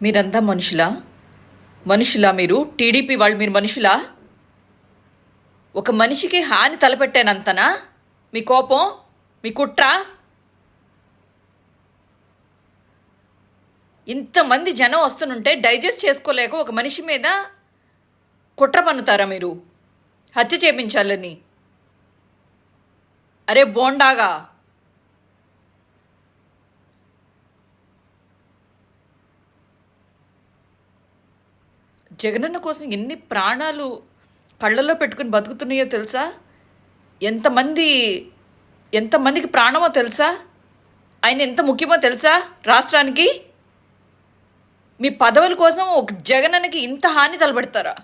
మీరంతా మనుషులా మీరు టీడీపీ వాళ్ళు మీరు మనుషులా? ఒక మనిషికి హాని తలపెట్టానంతనా మీ కోపం, మీ కుట్ర? ఇంతమంది జనం వస్తుంటే డైజెస్ట్ చేసుకోలేక ఒక మనిషి మీద కుట్ర పన్నుతారా మీరు? హత్య చేపించాలని? అరే బోండాగా, జగనన్న కోసం ఎన్ని ప్రాణాలు కళ్ళల్లో పెట్టుకుని బతుకుతున్నాయో తెలుసా? ఎంతమందికి ప్రాణమో తెలుసా? ఆయన ఎంత ముఖ్యమో తెలుసా రాష్ట్రానికి? మీ పదవుల కోసం ఒక జగనన్నకి ఇంత హాని తలపెడతారా?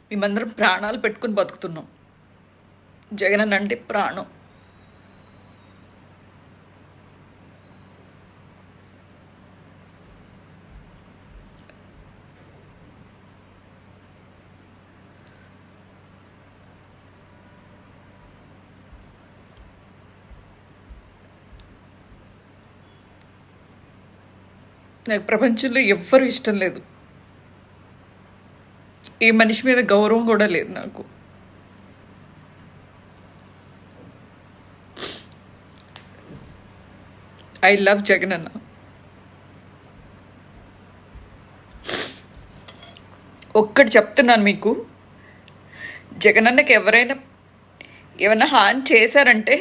మేమందరం ప్రాణాలు పెట్టుకుని బతుకుతున్నాం. జగనన్న అంటే ప్రాణం. నాకు ప్రపంచంలో ఎవ్వరూ ఇష్టం లేదు. ఏ మనిషి మీద గౌరవం కూడా లేదు నాకు. I love Jagananna. ఒక్కటి చెప్తున్నాను మీకు, జగనన్నకి ఏమైనా హాని చేశారంటే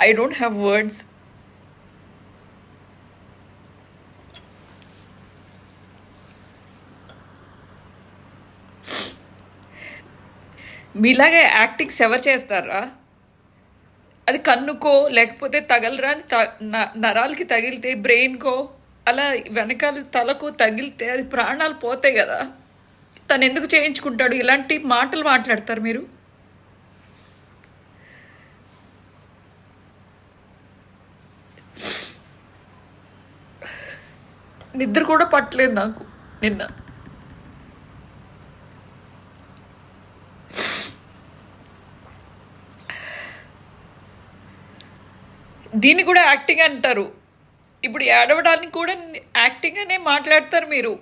I don't have words. మీలాగే యాక్టింగ్స్ ఎవరు చేస్తారా? అది కన్నుకో లేకపోతే తగలరాని నరాలకి తగిలితే, బ్రెయిన్కో అలా వెనకాల తలకు తగిలితే అది ప్రాణాలు పోతాయి కదా. తను ఎందుకు చేయించుకుంటాడు? ఇలాంటి మాటలు మాట్లాడతారు మీరు. నిద్ర కూడా పట్టలేదు నాకు నిన్న. దీన్ని కూడా యాక్టింగ్ అంటారు. ఇప్పుడు ఏడవడానికి కూడా యాక్టింగ్ అనే మాట్లాడతారు మీరు.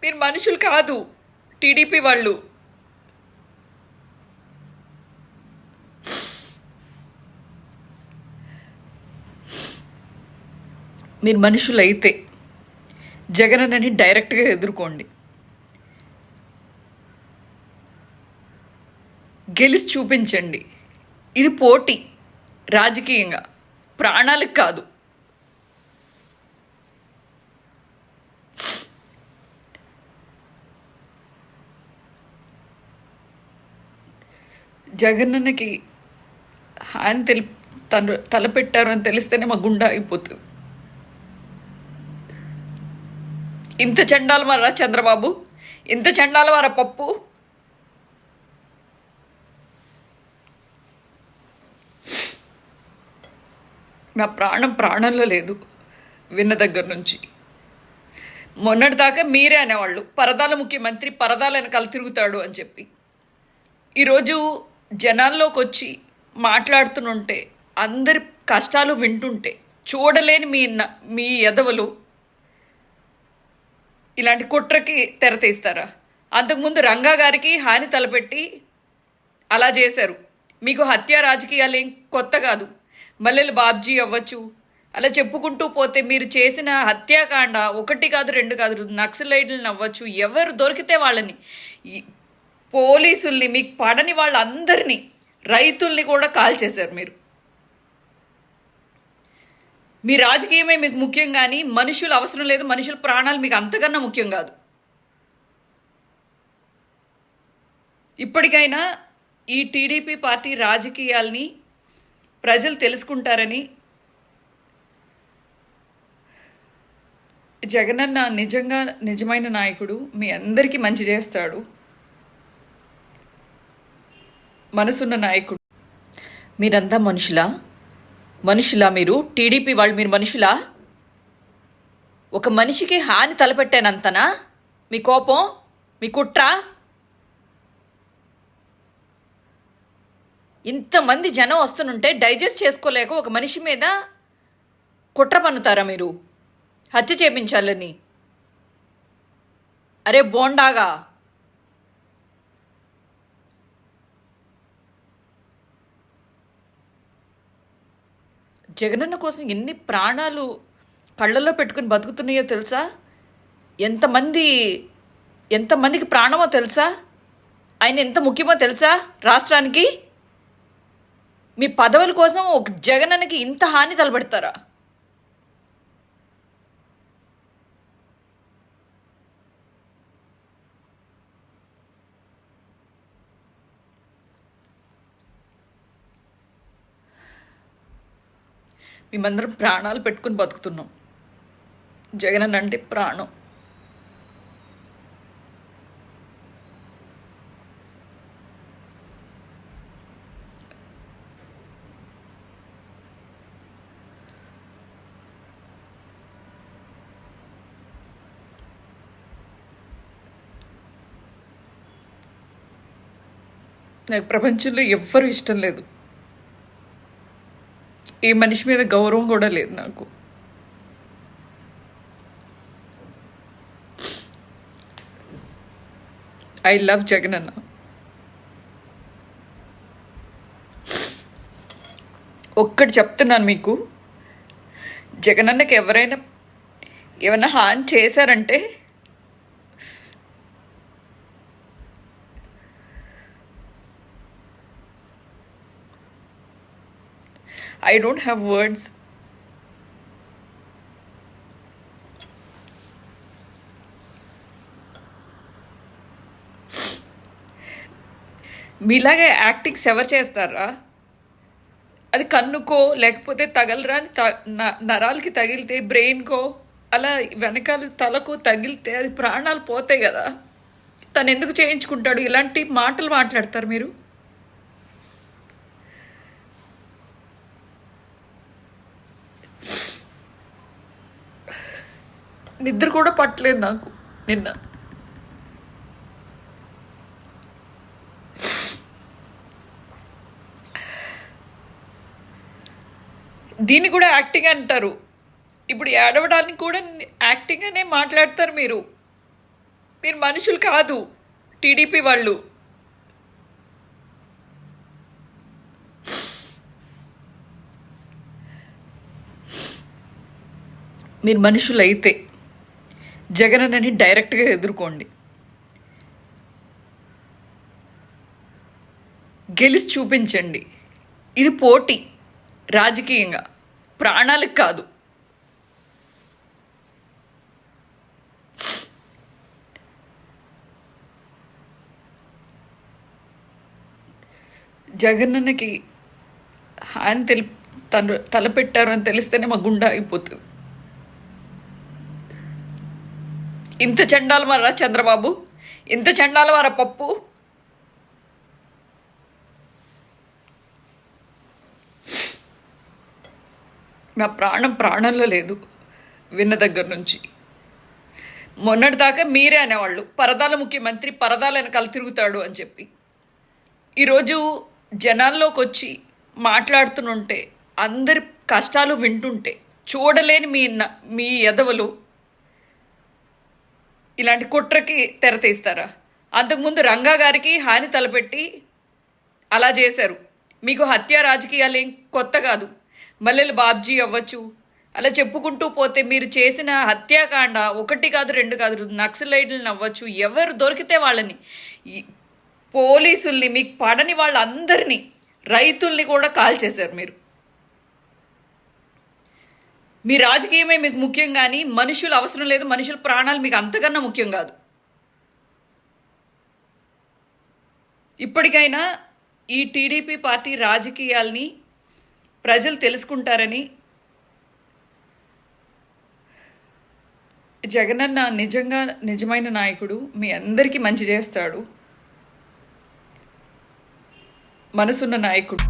మీరు మనుషులు కాదు టీడీపీ వాళ్ళు. మీరు మనుషులైతే జగనన్నని డైరెక్ట్గా ఎదుర్కోండి. గెలిచి చూపించండి. ఇది పోటీ, రాజకీయంగా, ప్రాణాలకు కాదు. జగనన్నకి హాని తలపెట్టారు అని తెలిస్తేనే మా గుండె అయిపోతుంది. ఇంత చండాలమారా చంద్రబాబు, ఇంత చండాలమారా పప్పు. నా ప్రాణంలో లేదు విన్న దగ్గర నుంచి. మొన్నటిదాకా మీరే అనేవాళ్ళు పరదాల ముఖ్యమంత్రి, పరదాల వెనకాల తిరుగుతాడు అని చెప్పి. ఈరోజు జనాల్లోకి వచ్చి మాట్లాడుతుంటే, అందరి కష్టాలు వింటుంటే చూడలేని మీ ఎదవలు ఇలాంటి కుట్రకి తెరతీస్తారా? అంతకుముందు రంగా గారికి హాని తలపెట్టి అలా చేశారు. మీకు హత్య రాజకీయాలు ఏం కొత్త కాదు. మల్లెల బాబ్జీ అవ్వచ్చు, అలా చెప్పుకుంటూ పోతే మీరు చేసిన హత్యాకాండ 1 కాదు 2 కాదు, నక్సలైట్లను అవ్వచ్చు, ఎవరు దొరికితే వాళ్ళని, పోలీసుల్ని, మీకు పడని వాళ్ళందరినీ, రైతుల్ని కూడా కాల్ చేశారు మీరు. మీ రాజకీయమే మీకు ముఖ్యం కానీ మనుషులు అవసరం లేదు. మనుషుల ప్రాణాలు మీకు అంతకన్నా ముఖ్యం కాదు. ఇప్పటికైనా ఈ టీడీపీ పార్టీ రాజకీయాల్ని ప్రజలు తెలుసుకుంటారని, జగనన్న నిజంగా నిజమైన నాయకుడు, మీ అందరికీ మంచి చేస్తాడు, మనసున్న నాయకుడు. మీరంతా మనుషులా మీరు టీడీపీ వాళ్ళు, మీరు మనుషులా? ఒక మనిషికి హాని తలపెట్టానంతనా మీ కోపం, మీ కుట్ర? ఇంతమంది జనం వస్తుంటే డైజెస్ట్ చేసుకోలేక ఒక మనిషి మీద కుట్ర పన్నుతారా మీరు? హత్య చేపించాలని? అరే బోండాగా, జగనన్న కోసం ఎన్ని ప్రాణాలు కళ్ళల్లో పెట్టుకుని బతుకుతున్నాయో తెలుసా? ఎంతమందికి ప్రాణమో తెలుసా? ఆయన ఎంత ముఖ్యమో తెలుసా రాష్ట్రానికి? మీ పదవుల కోసం ఒక జగనన్నకి ఇంత హాని తలపెడతారా? మేమందరం ప్రాణాలు పెట్టుకుని బతుకుతున్నాం. జగనన్న అంటే ప్రాణం. నాకు ప్రపంచంలో ఎవ్వరూ ఇష్టం లేదు. ఏ మనిషి మీద గౌరవం కూడా లేదు నాకు. I love Jagananna. ఒక్కటి చెప్తున్నాను మీకు, జగనన్నకి ఏమైనా హాని చేశారంటే I don't have words. మీలాగే యాక్టింగ్స్ ఎవరు చేస్తారా? అది కన్నుకో లేకపోతే తగలరాని నరాలకి తగిలితే, బ్రెయిన్కో అలా వెనకాల తలకు తగిలితే అది ప్రాణాలు పోతాయి కదా. తను ఎందుకు చేయించుకుంటాడు? ఇలాంటి మాటలు మాట్లాడతారు మీరు. నిద్ర కూడా పట్టలేదు నాకు నిన్న. దీన్ని కూడా యాక్టింగ్ అంటారు. ఇప్పుడు ఏడవడానికి కూడా యాక్టింగ్ అనే మాట్లాడతారు మీరు. మీరు మనుషులు కాదు టీడీపీ వాళ్ళు. మీరు మనుషులైతే జగనన్నని డైరెక్ట్గా ఎదుర్కోండి. గెలిచి చూపించండి. ఇది పోటీ, రాజకీయంగా, ప్రాణాలకు కాదు. జగనన్నకి హాని తలపెట్టారు అని తెలిస్తేనే మా గుండె అయిపోతుంది. ఇంత చండాలమారా చంద్రబాబు, ఇంత చండాలమారా పప్పు. నా ప్రాణంలో లేదు విన్న దగ్గర నుంచి. మొన్నటిదాకా మీరే అనేవాళ్ళు పరదాల ముఖ్యమంత్రి, పరదాల వెనకాల తిరుగుతాడు అని చెప్పి. ఈరోజు జనాల్లోకి వచ్చి మాట్లాడుతుంటే, అందరి కష్టాలు వింటుంటే చూడలేని మీ ఎదవలు ఇలాంటి కుట్రకి తెరతీస్తారా? అంతకుముందు రంగా గారికి హాని తలపెట్టి అలా చేశారు. మీకు హత్య రాజకీయాలు ఏం కొత్త కాదు. మల్లెల బాబ్జీ అవ్వచ్చు, అలా చెప్పుకుంటూ పోతే మీరు చేసిన హత్యాకాండ 1 కాదు 2 కాదు, నక్సలైట్లను అవ్వచ్చు, ఎవరు దొరికితే వాళ్ళని, పోలీసుల్ని, మీకు పడని వాళ్ళందరినీ, రైతుల్ని కూడా కాల్ చేశారు మీరు. మీ రాజకీయమే మీకు ముఖ్యం కానీ మనుషులు అవసరం లేదు. మనుషుల ప్రాణాలు మీకు అంతకన్నా ముఖ్యం కాదు. ఇప్పటికైనా ఈ టీడీపీ పార్టీ రాజకీయాల్ని ప్రజలు తెలుసుకుంటారని, జగనన్న నిజంగా నిజమైన నాయకుడు, మీ అందరికీ మంచి చేస్తాడు, మనసున్న నాయకుడు.